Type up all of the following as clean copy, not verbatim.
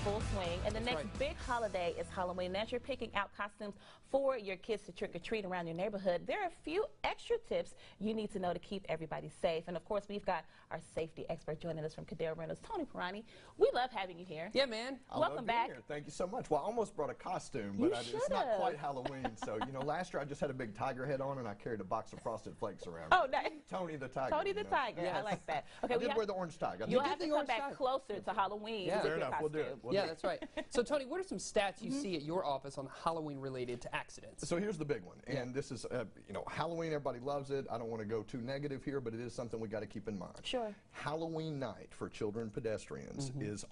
full swing, and the next big holiday is Halloween. And as you're picking out costumes for your kids to trick-or-treat around your neighborhood, there are a few extra tips you need to know to keep everybody safe. And of course, we've got our safety expert joining us from Caddell Reynolds, Tony Pirani. We love having you here. Yeah, man. Welcome back. Here. Thank you so much. Well, I almost brought a costume, but it's not quite Halloween. So, you know, last year I just had a big tiger head on, and I carried a box of Frosted Flakes around. Oh, nice. Tony the Tiger. Tony the Tiger. Yes. I like that. Okay, I did wear the orange tiger. You'll have to come back closer to Halloween. Yeah. Fair enough. We'll do it. Yeah, that's right. So, Tony, what are some stats you see at your office on Halloween related to accidents? So here's the big one, and this is, you know, Halloween, everybody loves it. I don't want to go too negative here, but it is something we got to keep in mind. Sure. Halloween night for children pedestrians is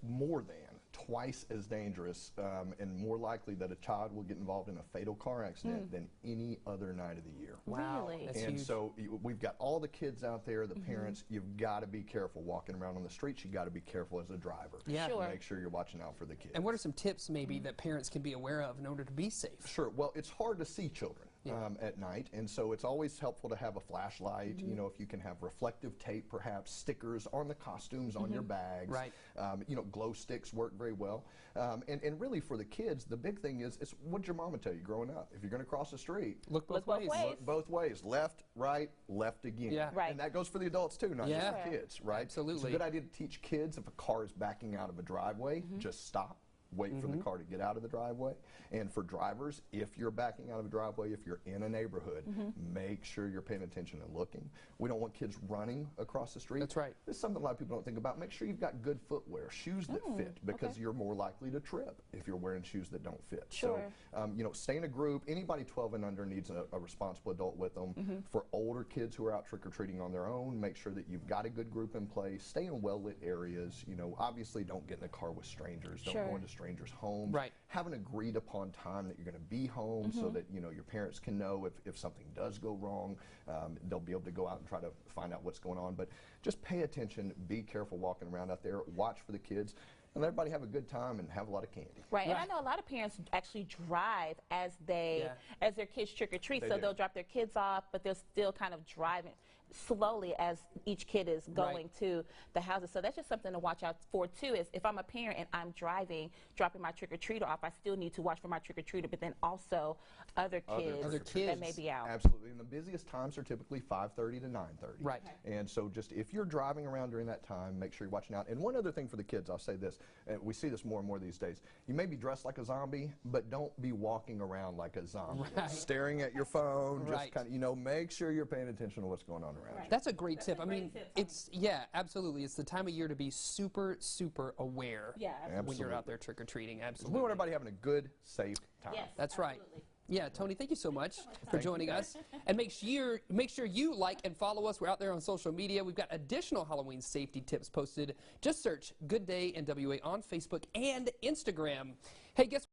more than twice as dangerous and more likely that a child will get involved in a fatal car accident than any other night of the year. Wow. Really? That's And huge. so we've got all the kids out there, the parents. You've got to be careful walking around on the streets. You've got to be careful as a driver. Yeah. Sure. Make sure you're watching out for the kids. And what are some tips maybe that parents can be aware of in order to be safe? Sure. Well, it's hard to see children at night, and so it's always helpful to have a flashlight. You know, if you can have reflective tape, perhaps stickers on the costumes, on your bags. Right. You know, glow sticks work very well. And really for the kids, the big thing is what did your mama tell you growing up? If you're going to cross the street, Look both ways. look both ways. Left, right, left again. Yeah. Right. And that goes for the adults too, not just the kids, right? Absolutely. It's a good idea to teach kids if a car is backing out of a driveway, just stop. Wait for the car to get out of the driveway. And for drivers, if you're backing out of a driveway, if you're in a neighborhood, make sure you're paying attention and looking. We don't want kids running across the street. That's right. This is something a lot of people don't think about. Make sure you've got good footwear, shoes that fit, because you're more likely to trip if you're wearing shoes that don't fit. Sure. So, you know, stay in a group. Anybody 12 and under needs a responsible adult with them. For older kids who are out trick-or-treating on their own, make sure that you've got a good group in place. Stay in well-lit areas. You know, obviously don't get in the car with strangers. Don't go into strangers' homes. Right. Have an agreed upon time that you're going to be home so that, you know, your parents can know if something does go wrong. They'll be able to go out and try to find out what's going on. But just pay attention, be careful walking around out there, watch for the kids, and let everybody have a good time and have a lot of candy. Right, and I know a lot of parents actually drive as as their kids trick-or-treat, so they'll drop their kids off, but they're still kind of driving slowly as each kid is going to the houses. So that's just something to watch out for too, is if I'm a parent and I'm driving, dropping my trick-or-treater off, I still need to watch for my trick-or-treater, but then also other kids that may be out. Absolutely, and the busiest times are typically 5:30 to 9:30. Right. And so just if you're driving around during that time, make sure you're watching out. And one other thing for the kids, I'll say this, we see this more and more these days. You may be dressed like a zombie, but don't be walking around like a zombie. Right. Staring at your phone, just Right. kind of, you know, make sure you're paying attention to what's going on around you. That's a great tip. I mean, absolutely. It's the time of year to be super, super aware when you're out there trick-or-treating. Absolutely. We want everybody having a good, safe time. Yes, That's right. Yeah, Tony, thank you so much for joining us. And make sure you like and follow us. We're out there on social media. We've got additional Halloween safety tips posted. Just search Good Day NWA on Facebook and Instagram. Hey, guess